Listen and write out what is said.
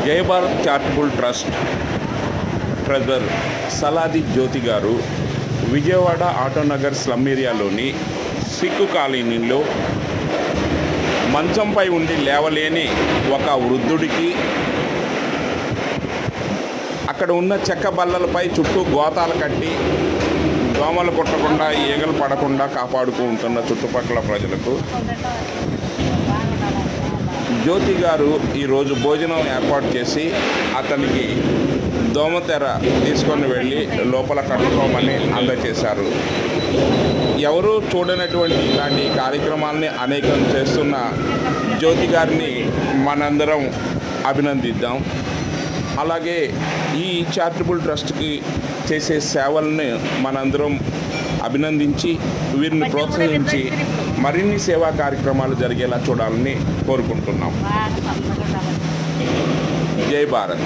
జై Bharat charitable trust treasurer Saladi Jyoti గారు Vijayawada Autonagar slum ఏరియాలోని సిక్కు కాలనీలో మంచంపై ఉండి లేవలేని ఒక వృద్ధుడికి అక్కడ ఉన్న చెక్క బల్లలపై చుట్టూ గోతాలు కట్టి దోమలు కొట్టకుండా ఈగలు పడకుండా కాపాడుకుంటున్న చుట్టుపక్కల ప్రజలకు జ్యోతి గారు ఈరోజు భోజనం ఏర్పాటు చేసి అతనికి దోమతెర తీసుకొని వెళ్ళి లోపల కట్టుకోమని అందజేశారు. ఎవరూ చూడనటువంటి ఇలాంటి కార్యక్రమాలని అనేకం చేస్తున్న జ్యోతి గారిని మనందరం అభినందిద్దాం. అలాగే ఈ చారిటబుల్ ట్రస్ట్కి చేసే సేవలను మనందరం అభినందించి వీరిని ప్రోత్సహించి మరిన్ని సేవా కార్యక్రమాలు జరిగేలా చూడాలని కోరుకుంటున్నాం. జై భారత్.